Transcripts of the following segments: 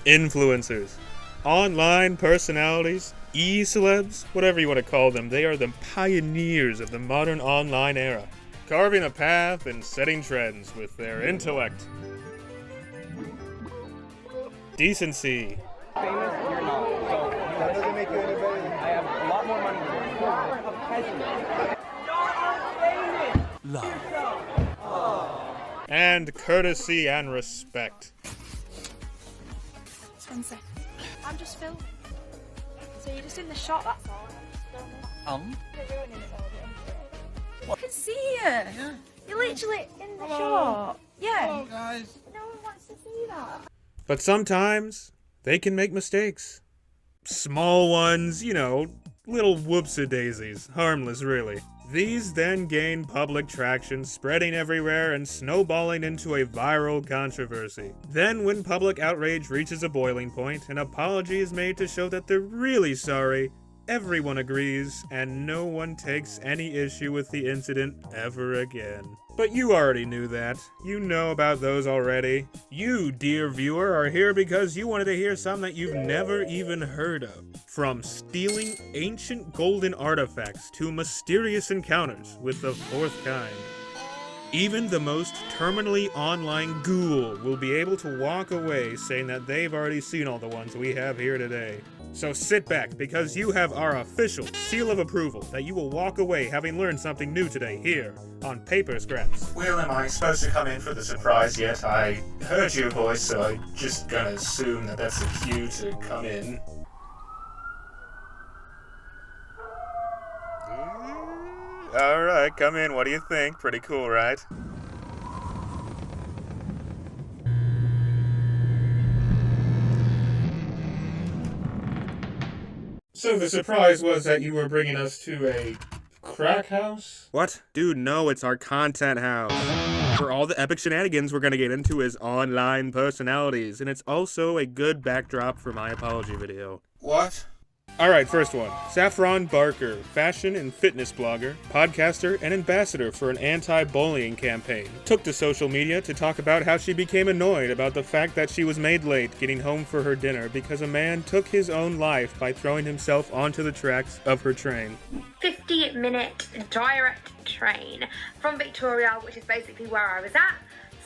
Influencers. Online personalities, e-celebs, whatever you want to call them, they are the pioneers of the modern online era, carving a path and setting trends with their intellect, decency, Famous, you're not. So that doesn't make you any better. I have a lot more money than you. love, and courtesy and respect. Just 1 second. I'm just filming. So you're just in the shot, that's all. You're ruining it all. I can see you. Yeah. You're literally in the Hello. shot. Yeah. Hello, guys. No one wants to see that. But sometimes, they can make mistakes. Small ones, you know, little whoops-a-daisies, harmless really. These then gain public traction, spreading everywhere and snowballing into a viral controversy. Then when public outrage reaches a boiling point, an apology is made to show that they're really sorry, everyone agrees, and no one takes any issue with the incident ever again. But you already knew that. You know about those already. You, dear viewer, are here because you wanted to hear some that you've never even heard of. From stealing ancient golden artifacts to mysterious encounters with the fourth kind. Even the most terminally online ghoul will be able to walk away saying that they've already seen all the ones we have here today. So sit back, because you have our official seal of approval that you will walk away having learned something new today here on Paper Scraps. Will, am I supposed to come in for the surprise yet? I heard your voice, so I'm just gonna assume that that's a cue to come in. Alright, come in, what do you think? Pretty cool, right? So the surprise was that you were bringing us to a crack house? What? Dude, no, it's our content house. For all the epic shenanigans we're gonna get into as online personalities, and it's also a good backdrop for my apology video. What? Alright, first one. Saffron Barker, fashion and fitness blogger, podcaster, and ambassador for an anti-bullying campaign, took to social media to talk about how she became annoyed about the fact that she was made late getting home for her dinner because a man took his own life by throwing himself onto the tracks of her train. 50-minute direct train from Victoria, which is basically where I was at.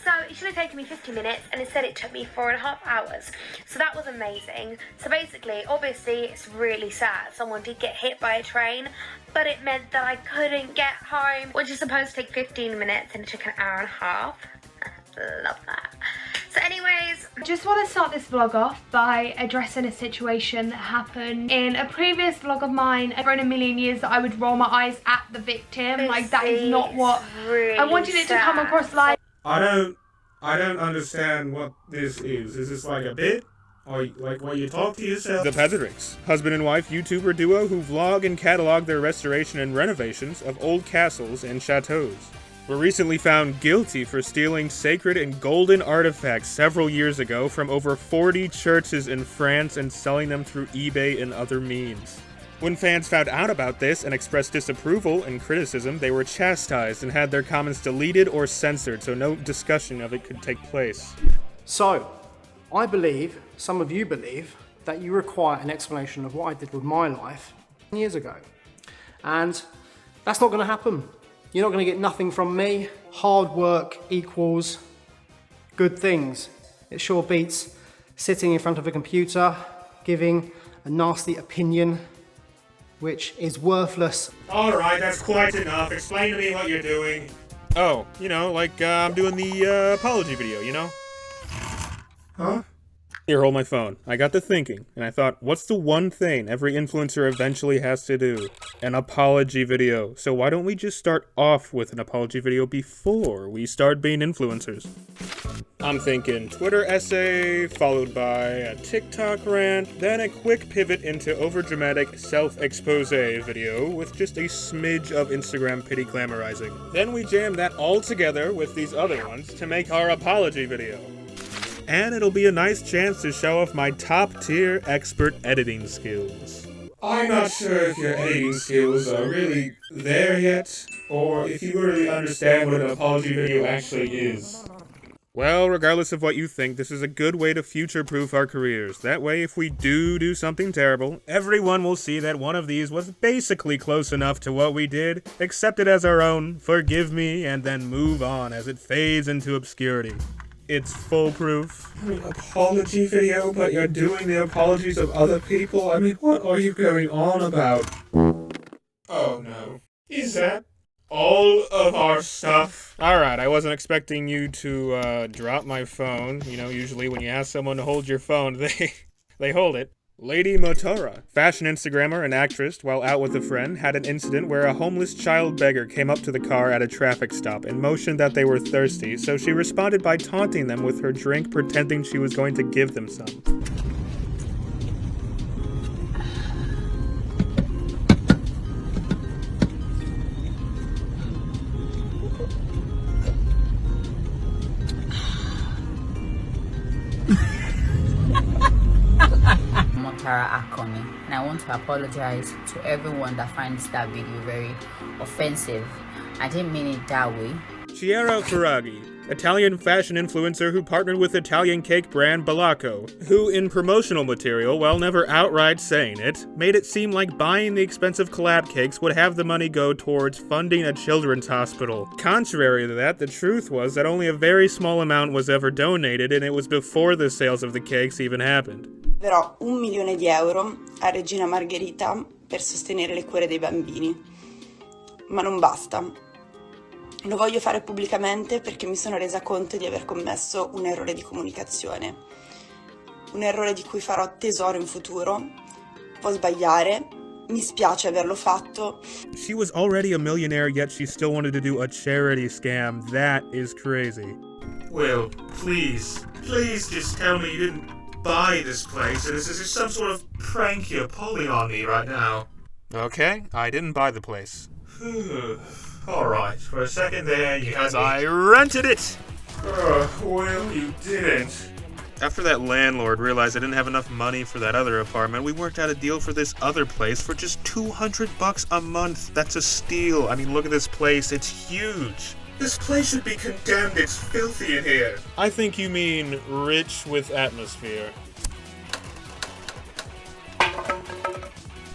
So it should have taken me 50 minutes, and instead it took me 4.5 hours. So that was amazing. So basically, obviously, it's really sad. Someone did get hit by a train, but it meant that I couldn't get home, which is supposed to take 15 minutes, and it took an hour and a half. Love that. So anyways, I just want to start this vlog off by addressing a situation that happened in a previous vlog of mine. For in a million years that I would roll my eyes at the victim. Like, that is not what really I wanted it to come across like. I don't understand what this is. Is this like a bit? Or like where you talk to yourself? The Pedricks, husband and wife YouTuber duo who vlog and catalog their restoration and renovations of old castles and chateaus, were recently found guilty for stealing sacred and golden artifacts several years ago from over 40 churches in France and selling them through eBay and other means. When fans found out about this and expressed disapproval and criticism, they were chastised and had their comments deleted or censored so no discussion of it could take place. So, I believe, some of you believe, that you require an explanation of what I did with my life years ago. And that's not going to happen. You're not going to get nothing from me. Hard work equals good things. It sure beats sitting in front of a computer, giving a nasty opinion, which is worthless. Alright, that's quite enough. Explain to me what you're doing. Oh, you know, like I'm doing the apology video, you know? Huh? Here, hold my phone. I got to thinking, and I thought, what's the one thing every influencer eventually has to do? An apology video. So why don't we just start off with an apology video before we start being influencers? I'm thinking Twitter essay, followed by a TikTok rant, then a quick pivot into overdramatic self-expose video with just a smidge of Instagram pity glamorizing. Then we jam that all together with these other ones to make our apology video. And it'll be a nice chance to show off my top-tier expert editing skills. I'm not sure if your editing skills are really there yet, or if you really understand what an apology video actually is. Well, regardless of what you think, this is a good way to future-proof our careers. That way, if we do something terrible, everyone will see that one of these was basically close enough to what we did, accept it as our own, forgive me, and then move on as it fades into obscurity. It's foolproof. I mean, apology video, but you're doing the apologies of other people? I mean, what are you going on about? Oh no. Is that all of our stuff? Alright, I wasn't expecting you to drop my phone. You know, usually when you ask someone to hold your phone, they hold it. Lady Motora, fashion Instagrammer and actress, while out with a friend, had an incident where a homeless child beggar came up to the car at a traffic stop and motioned that they were thirsty, so she responded by taunting them with her drink, pretending she was going to give them some. Akoni, and I want to apologize to everyone that finds that video very offensive. I didn't mean it that way. Chiara Ferraghi, Italian fashion influencer who partnered with Italian cake brand Balacco, who in promotional material, while never outright saying it, made it seem like buying the expensive collab cakes would have the money go towards funding a children's hospital. Contrary to that, the truth was that only a very small amount was ever donated, and it was before the sales of the cakes even happened. Darò €1 milione a Regina Margherita per sostenere le cure dei bambini. Ma non basta. Lo voglio fare pubblicamente perché mi sono resa conto di aver commesso un errore di comunicazione. Un errore di cui farò tesoro in futuro. Può sbagliare. Mi spiace averlo fatto. She was already a millionaire, yet she still wanted to do a charity scam. That is crazy. Will, please just tell me you didn't buy this place, and this is just some sort of prank you're pulling on me right now. Okay, I didn't buy the place. Alright, for a second there, you had me. I rented it! Well, you didn't. After that landlord realized I didn't have enough money for that other apartment, we worked out a deal for this other place for just $200 a month. That's a steal. I mean, look at this place. It's huge. This place should be condemned. It's filthy in here. I think you mean rich with atmosphere.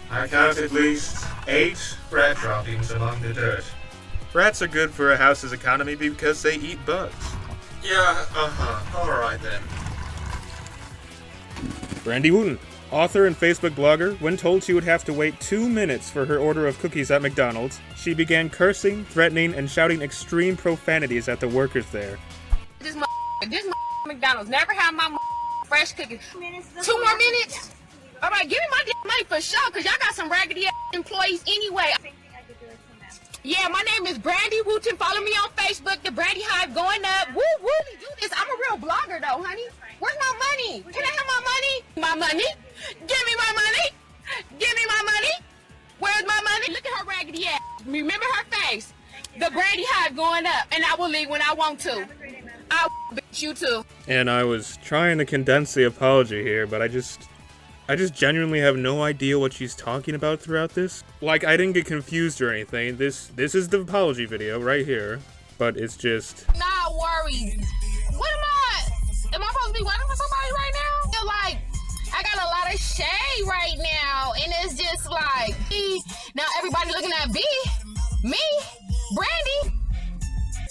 I count at least 8 rat droppings among the dirt. Rats are good for a house's economy because they eat bugs. Yeah, alright then. Brandy Wooten, author and Facebook blogger, when told she would have to wait 2 minutes for her order of cookies at McDonald's, she began cursing, threatening, and shouting extreme profanities at the workers there. This McDonald's never have my fresh cookies. 2 more minutes? Alright, give me my money for sure, because y'all got some raggedy ass employees anyway. Yeah, my name is Brandy Wooten. Follow me on Facebook. The Brandy Hive going up. Woo, woo, we do this. I'm a real blogger, though, honey. Where's my money? Can I have my money? My money? Give me my money. Give me my money. Where's my money? Look at her raggedy ass. Remember her face. The Brandy Hive going up, and I will leave when I want to. I'll bitch you too. And I was trying to condense the apology here, but I just genuinely have no idea what she's talking about throughout this. Like, I didn't get confused or anything. This is the apology video right here, but it's just... Not worried. What am I supposed to be waiting for somebody right now? Feel like I got a lot of shade right now, and it's just like, now everybody looking at me, Brandy.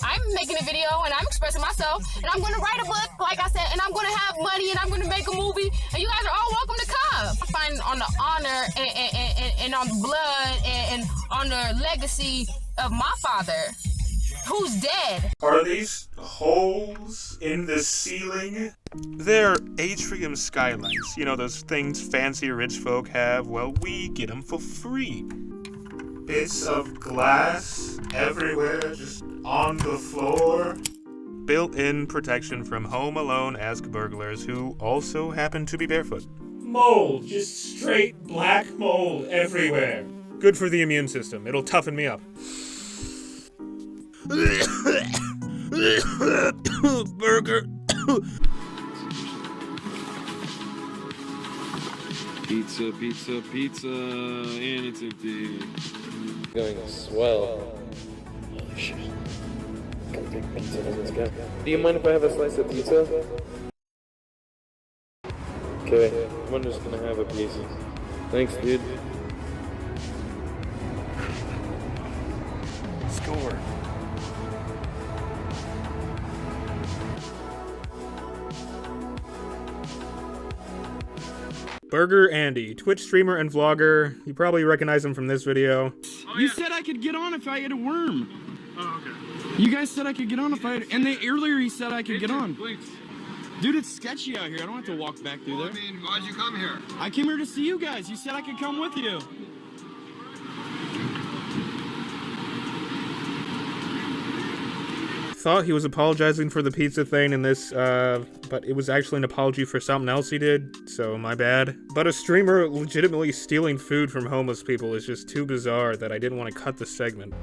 I'm making a video and I'm expressing myself, and I'm going to write a book, like I said, and I'm going to have money, and I'm going to make a movie, and you guys are all welcome to come. I'm fighting on the honor and on the blood and on the legacy of my father, who's dead. Are these holes in the ceiling? They're atrium skylights. You know, those things fancy rich folk have? Well, we get them for free. Bits of glass everywhere, just on the floor. Built-in protection from Home Alone-esque burglars who also happen to be barefoot. Mold, just straight black mold everywhere. Good for the immune system. It'll toughen me up. Burger. Pizza, pizza, pizza, and it's empty. Going swell. Holy shit. take pizza from this guy. Do you mind if I have a slice of pizza? Okay, I'm just gonna have a piece. Thanks, dude. Score. Burger Andy, Twitch streamer and vlogger. You probably recognize him from this video. You said I could get on if I had a worm. Oh, okay. You guys said I could get on if I had, and earlier he said I could get on. Please. Dude, it's sketchy out here. I don't have to walk back through there. I mean, why'd you come here? I came here to see you guys. You said I could come with you. Thought he was apologizing for the pizza thing in this, but it was actually an apology for something else he did, so my bad. But a streamer legitimately stealing food from homeless people is just too bizarre that I didn't want to cut the segment.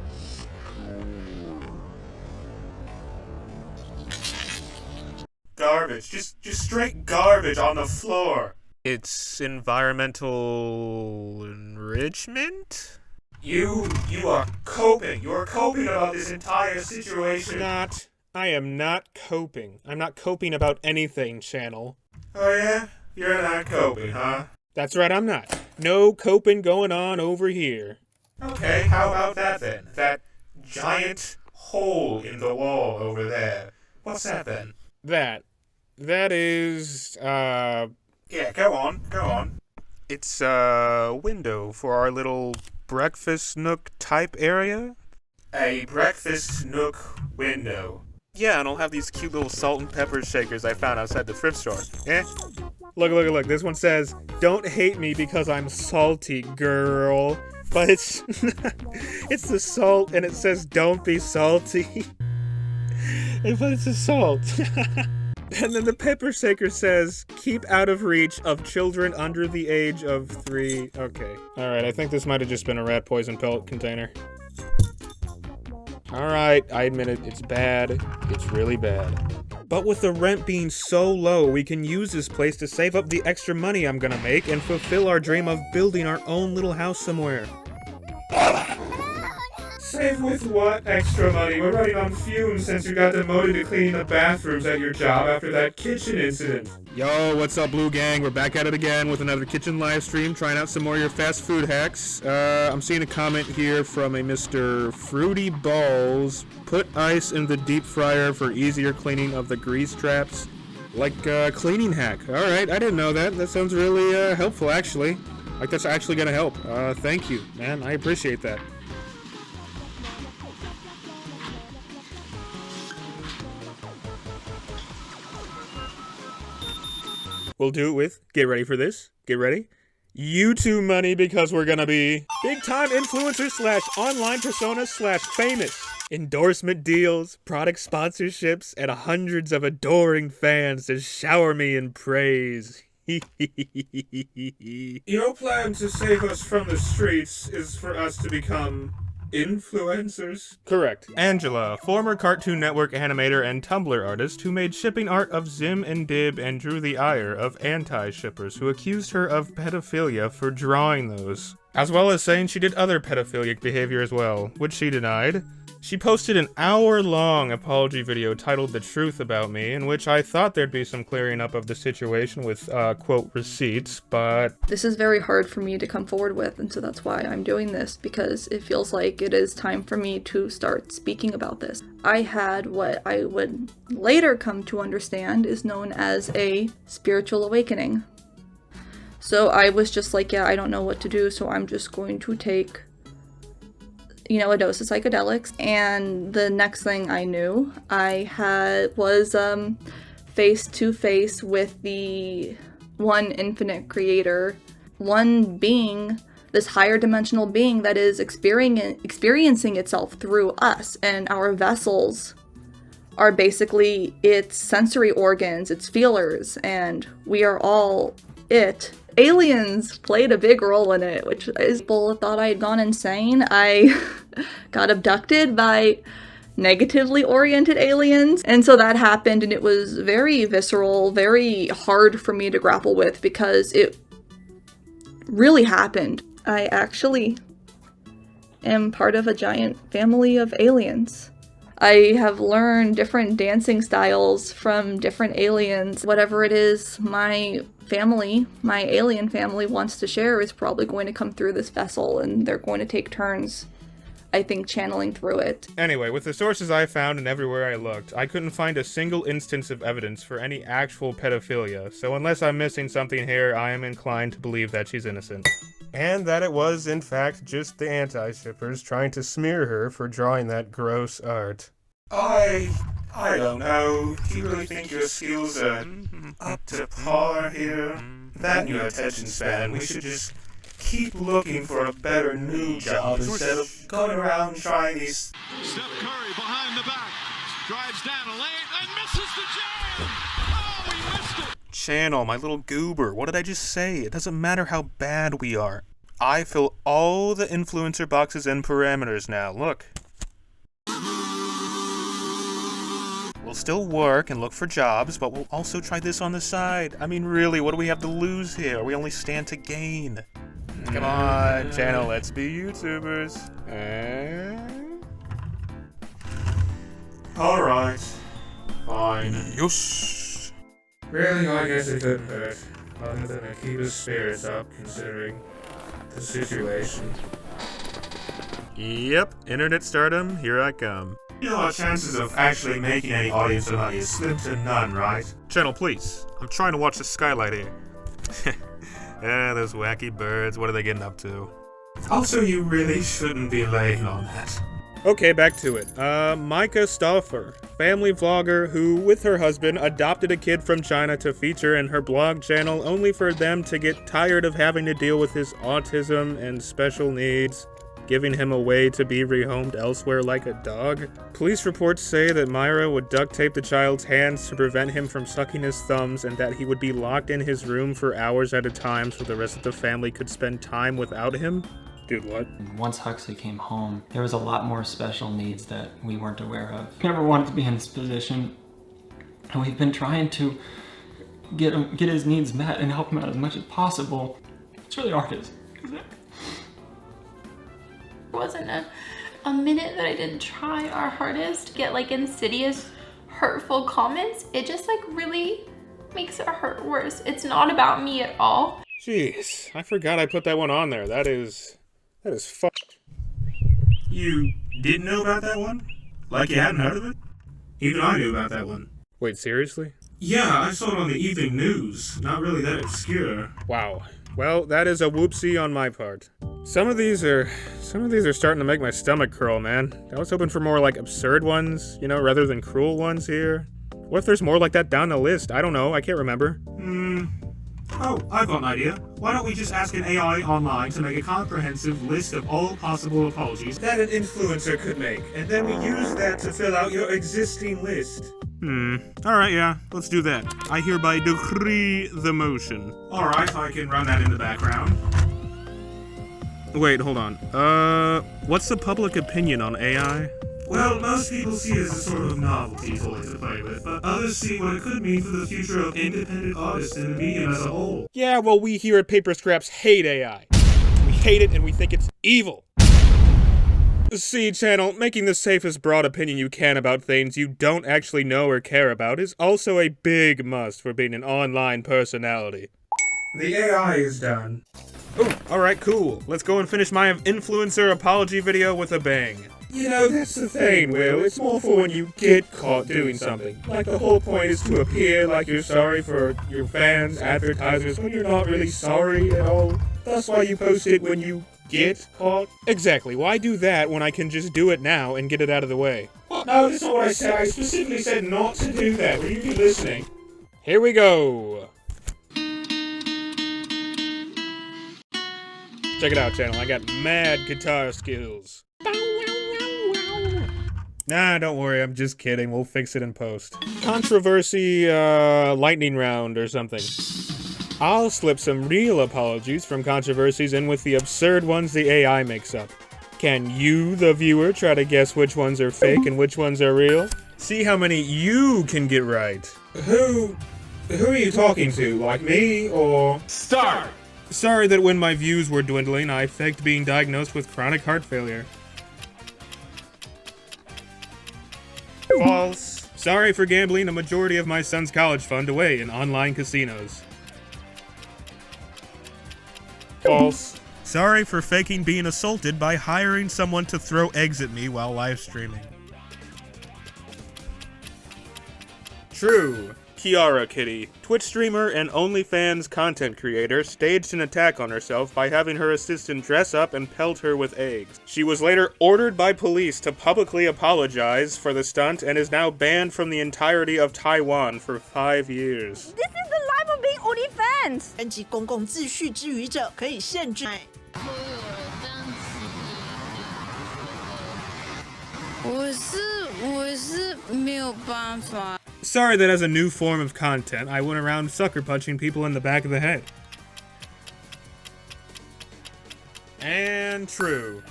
Garbage. Just straight garbage on the floor. It's environmental enrichment? You are coping. You are coping about this entire situation. I am not coping. I'm not coping about anything, channel. Oh yeah? You're not coping, huh? That's right, I'm not. No coping going on over here. Okay, how about that then? That giant hole in the wall over there. What's that then? That is, Yeah, go on. it's a window for our little breakfast nook type area. A breakfast nook window. Yeah, and I'll have these cute little salt and pepper shakers I found outside the thrift store. Eh? Look. This one says, "Don't hate me because I'm salty, girl." But it's it's the salt, and it says, "Don't be salty." But it's a salt. And then the pepper shaker says, "Keep out of reach of children under the age of 3. Okay. Alright, I think this might have just been a rat poison pellet container. Alright, I admit it, it's bad. It's really bad. But with the rent being so low, we can use this place to save up the extra money I'm gonna make and fulfill our dream of building our own little house somewhere. Save with what extra money? We're running on fumes since you got demoted to cleaning the bathrooms at your job after that kitchen incident. Yo, what's up, Blue Gang? We're back at it again with another kitchen live stream, trying out some more of your fast food hacks. I'm seeing a comment here from a Mr. Fruity Balls. Put ice in the deep fryer for easier cleaning of the grease traps. Like a cleaning hack. Alright, I didn't know that. That sounds really helpful, actually. Like, that's actually gonna help. Thank you, man. I appreciate that. We'll do it with, get ready for this, get ready, YouTube money, because we're gonna be big time influencers / online personas / famous. Endorsement deals, product sponsorships, and hundreds of adoring fans to shower me in praise. Your plan to save us from the streets is for us to become influencers? Correct. Angela, former Cartoon Network animator and Tumblr artist who made shipping art of Zim and Dib and drew the ire of anti-shippers who accused her of pedophilia for drawing those. As well as saying she did other pedophilic behavior as well, which she denied. She posted an hour-long apology video titled The Truth About Me, in which I thought there'd be some clearing up of the situation with, quote, receipts, but... This is very hard for me to come forward with, and so that's why I'm doing this, because it feels like it is time for me to start speaking about this. I had what I would later come to understand is known as a spiritual awakening. So I was just like, yeah, I don't know what to do, so I'm just going to take, you know, a dose of psychedelics. And the next thing I knew, I was face to face with the one infinite creator, one being, this higher dimensional being that is experiencing itself through us, and our vessels are basically its sensory organs, its feelers, and we are all it. Aliens played a big role in it, which is, people thought I had gone insane. I got abducted by negatively oriented aliens, and so that happened, and it was very visceral, very hard for me to grapple with because it really happened. I actually am part of a giant family of aliens. I have learned different dancing styles from different aliens. Whatever it is my family, my alien family wants to share is probably going to come through this vessel, and they're going to take turns, I think, channeling through it. Anyway, with the sources I found and everywhere I looked, I couldn't find a single instance of evidence for any actual pedophilia, so unless I'm missing something here, I am inclined to believe that she's innocent. And that it was, in fact, just the anti-shippers trying to smear her for drawing that gross art. I don't know. Do you really think your skills are up to par here? That and your attention span, we should just keep looking for a better new job instead of going around trying these. Steph Curry behind the back, drives down a lane and misses the jam! Oh, he missed it! Channel, my little goober, what did I just say? It doesn't matter how bad we are. I fill all the influencer boxes and parameters now, look. We'll still work and look for jobs, but we'll also try this on the side. I mean, really, what do we have to lose here? We only stand to gain. Come on, channel, let's be YouTubers. Alright. Fine. Yes. Really, I guess it couldn't hurt. Other than to keep his spirits up, considering the situation. Yep, internet stardom, here I come. You know, our chances of actually making any audience money is slim to none, right? Channel, please. I'm trying to watch the skylight here. Yeah, those wacky birds, what are they getting up to? Also, you really shouldn't be laying on that. Okay, back to it. Micah Stauffer, family vlogger who, with her husband, adopted a kid from China to feature in her blog channel only for them to get tired of having to deal with his autism and special needs, giving him away to be rehomed elsewhere like a dog. Police reports say that Myra would duct tape the child's hands to prevent him from sucking his thumbs, and that he would be locked in his room for hours at a time so the rest of the family could spend time without him. Dude, what? Once Huxley came home, there was a lot more special needs that we weren't aware of. Never wanted to be in this position, and we've been trying to get his needs met and help him out as much as possible. It's really hard, isn't it? There wasn't a minute that I didn't try our hardest to get like insidious, hurtful comments. It just like really makes it hurt worse. It's not about me at all. Jeez, I forgot I put that one on there. That is fucked. You didn't know about that one? Like you hadn't heard of it? Even I knew about that one. Wait, seriously? Yeah, I saw it on the evening news. Not really that obscure. Wow. Well, that is a whoopsie on my part. Some of these are starting to make my stomach curl, man. I was hoping for more like absurd ones, you know, rather than cruel ones here. What if there's more like that down the list? I don't know, I can't remember. Oh, I've got an idea. Why don't we just ask an AI online to make a comprehensive list of all possible apologies that an influencer could make, and then we use that to fill out your existing list. Alright, yeah, let's do that. I hereby decree the motion. Alright, I can run that in the background. Wait, hold on. What's the public opinion on AI? Well, most people see it as a sort of novelty toy to play with, but others see what it could mean for the future of independent artists and the medium as a whole. Yeah, well, we here at Paper Scraps hate AI. We hate it and we think it's evil. See, channel, making the safest broad opinion you can about things you don't actually know or care about is also a big must for being an online personality. The AI is done. Ooh, alright, cool. Let's go and finish my influencer apology video with a bang. You know, that's the thing, Will. It's more for when you get caught doing something. Like, the whole point is to appear like you're sorry for your fans, advertisers, when you're not really sorry at all. That's why you post it when you get caught. Exactly. Why do that when I can just do it now and get it out of the way? Well, no, that's not what I said. I specifically said not to do that. Will you be listening? Here we go. Check it out, channel. I got mad guitar skills. Nah, don't worry, I'm just kidding. We'll fix it in post. Controversy, lightning round or something. I'll slip some real apologies from controversies in with the absurd ones the AI makes up. Can you, the viewer, try to guess which ones are fake and which ones are real? See how many you can get right. Who are you talking to? Like me, or... Start! Sorry that when my views were dwindling, I faked being diagnosed with chronic heart failure. False. Sorry for gambling a majority of my son's college fund away in online casinos. False. Sorry for faking being assaulted by hiring someone to throw eggs at me while live streaming. True. Kiara Kitty, Twitch streamer and OnlyFans content creator, staged an attack on herself by having her assistant dress up and pelt her with eggs. She was later ordered by police to publicly apologize for the stunt and is now banned from the entirety of Taiwan for 5 years. This is the life of being OnlyFans. 编辑公共秩序之余者可以限制。我是没有办法。 Sorry that as a new form of content, I went around sucker punching people in the back of the head. And true.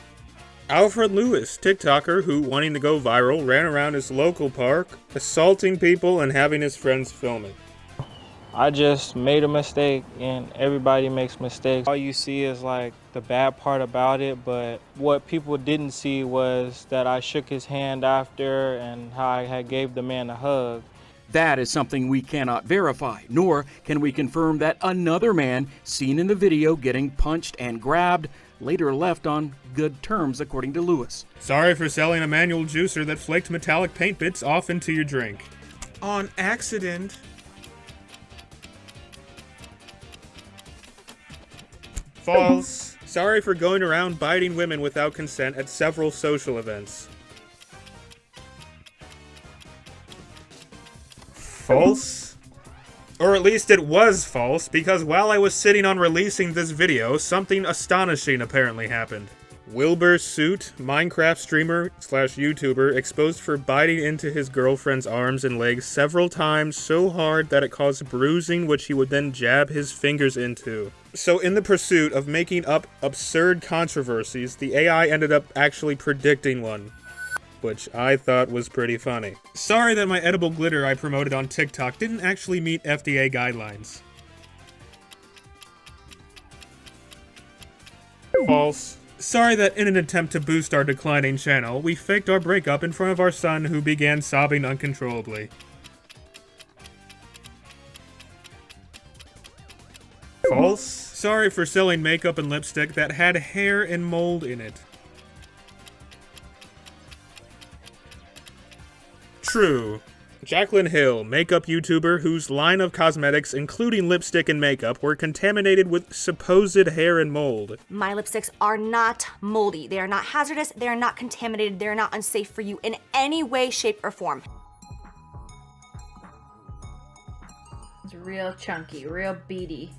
Alfred Lewis, TikToker who, wanting to go viral, ran around his local park, assaulting people and having his friends film it. I just made a mistake, and everybody makes mistakes. All you see is like the bad part about it, but what people didn't see was that I shook his hand after and how I had gave the man a hug. That is something we cannot verify, nor can we confirm that another man seen in the video getting punched and grabbed later left on good terms, according to Lewis. Sorry for selling a manual juicer that flaked metallic paint bits off into your drink. On accident. False. Sorry for going around biting women without consent at several social events. False? Or at least it was false, because while I was sitting on releasing this video, something astonishing apparently happened. Wilbur Suit, Minecraft streamer / YouTuber, exposed for biting into his girlfriend's arms and legs several times so hard that it caused bruising, which he would then jab his fingers into. So in the pursuit of making up absurd controversies, the AI ended up actually predicting one, which I thought was pretty funny. Sorry that my edible glitter I promoted on TikTok didn't actually meet FDA guidelines. False. Sorry that in an attempt to boost our declining channel, we faked our breakup in front of our son who began sobbing uncontrollably. False. Sorry for selling makeup and lipstick that had hair and mold in it. True. Jaclyn Hill, makeup YouTuber whose line of cosmetics, including lipstick and makeup, were contaminated with supposed hair and mold. My lipsticks are not moldy. They are not hazardous. They are not contaminated. They are not unsafe for you in any way, shape, or form. It's real chunky, real beady.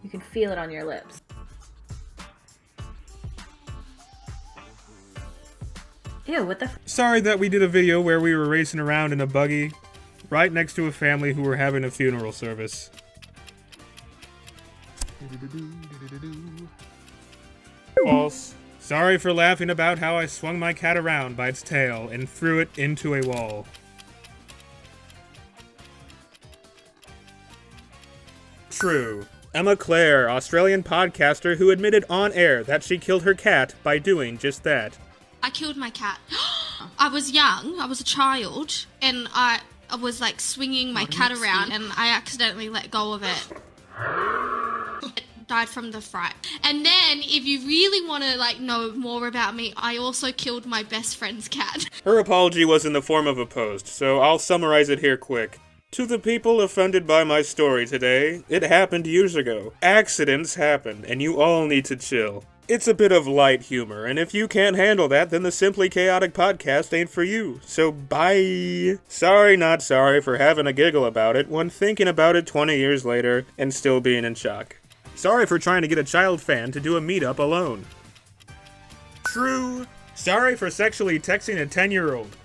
You can feel it on your lips. Ew, what the f— Sorry that we did a video where we were racing around in a buggy right next to a family who were having a funeral service. False. Sorry for laughing about how I swung my cat around by its tail and threw it into a wall. True. Emma Clare, Australian podcaster who admitted on air that she killed her cat by doing just that. I killed my cat. I was young, I was a child, and I was like swinging my cat around and I accidentally let go of it. It died from the fright. And then, if you really want to like know more about me, I also killed my best friend's cat. Her apology was in the form of a post, so I'll summarize it here quick. To the people offended by my story today, it happened years ago. Accidents happen, and you all need to chill. It's a bit of light humor, and if you can't handle that, then the Simply Chaotic podcast ain't for you. So bye! Sorry not sorry for having a giggle about it when thinking about it 20 years later and still being in shock. Sorry for trying to get a child fan to do a meetup alone. True. Sorry for sexually texting a 10-year-old.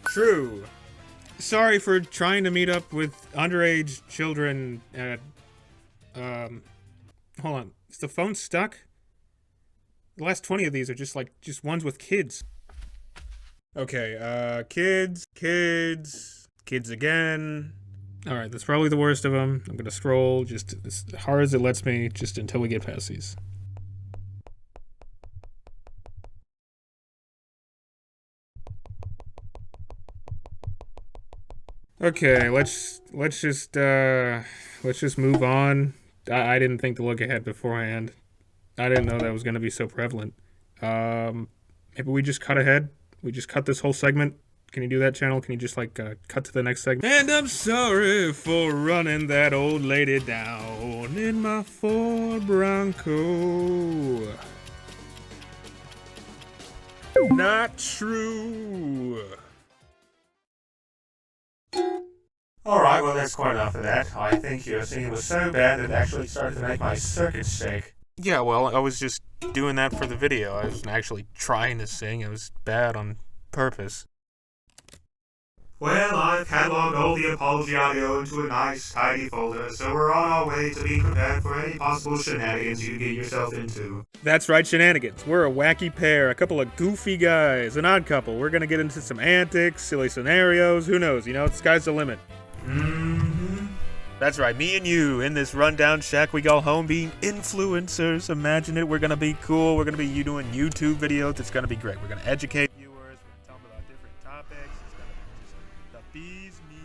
True. Sorry for trying to meet up with underage children at, hold on. Is the phone stuck? The last 20 of these are just ones with kids. Okay, kids again. Alright, that's probably the worst of them. I'm gonna scroll just as hard as it lets me, just until we get past these. Okay, let's just move on. I didn't think to look ahead beforehand. I didn't know that was gonna be so prevalent. Maybe we just cut ahead. We just cut this whole segment. Can you do that, channel? Can you just like cut to the next segment? And I'm sorry for running that old lady down in my Ford Bronco. Not true. Alright, well that's quite enough of that. I think your scene was so bad that it actually started to make my circuits shake. Yeah, well, I was just doing that for the video. I wasn't actually trying to sing. It was bad on purpose. Well, I've cataloged all the apology audio into a nice, tidy folder, so we're on our way to be prepared for any possible shenanigans you get yourself into. That's right, shenanigans. We're a wacky pair, a couple of goofy guys, an odd couple. We're gonna get into some antics, silly scenarios, who knows, you know, the sky's the limit. Mm-hmm. That's right, me and you in this rundown shack we call home being influencers. Imagine it, we're gonna be cool, we're gonna be doing YouTube videos, it's gonna be great. We're gonna educate viewers, we're gonna tell them about different topics, it's gonna be just the bee's knees.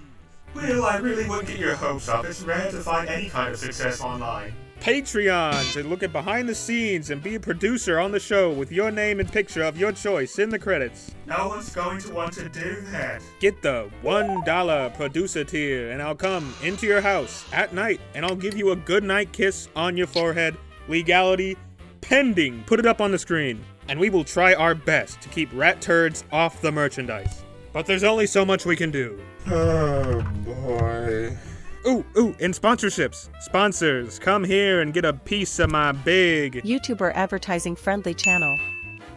Well, I really wouldn't get your hopes up. It's rare to find any kind of success online. Patreons, and look at behind the scenes and be a producer on the show with your name and picture of your choice in the credits. No one's going to want to do that. Get the $1 producer tier and I'll come into your house at night and I'll give you a goodnight kiss on your forehead. Legality pending. Put it up on the screen. And we will try our best to keep rat turds off the merchandise. But there's only so much we can do. Oh boy. Ooh, and sponsorships. Sponsors, come here and get a piece of my big YouTuber advertising friendly channel.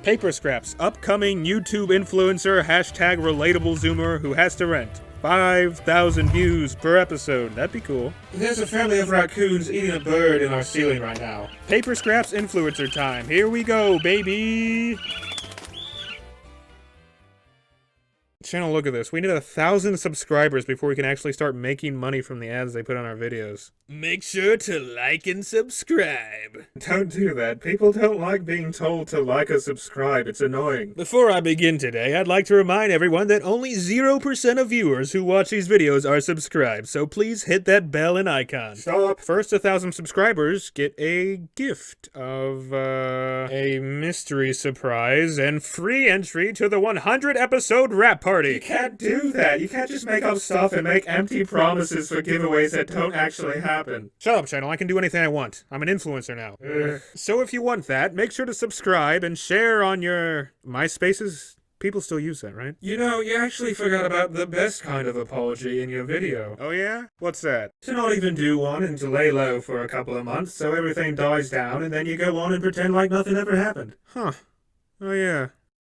Paper Scraps, upcoming YouTube influencer, hashtag relatable zoomer who has to rent. 5,000 views per episode. That'd be cool. There's a family of raccoons eating a bird in our ceiling right now. Paper Scraps influencer time. Here we go, baby. Channel, look at this. We need 1,000 subscribers before we can actually start making money from the ads they put on our videos. Make sure to like and subscribe. Don't do that. People don't like being told to like or subscribe. It's annoying. Before I begin today, I'd like to remind everyone that only 0% of viewers who watch these videos are subscribed, so please hit that bell and icon. Stop. First 1,000 subscribers get a gift of, a mystery surprise and free entry to the 100 episode rap party. You can't do that. You can't just make up stuff and make empty promises for giveaways that don't actually happen. Shut up, channel. I can do anything I want. I'm an influencer now. So if you want that, make sure to subscribe and share on your MySpaces. People still use that, right? You know, you actually forgot about the best kind of apology in your video. Oh yeah? What's that? To not even do one and to lay low for a couple of months so everything dies down and then you go on and pretend like nothing ever happened. Huh. Oh yeah.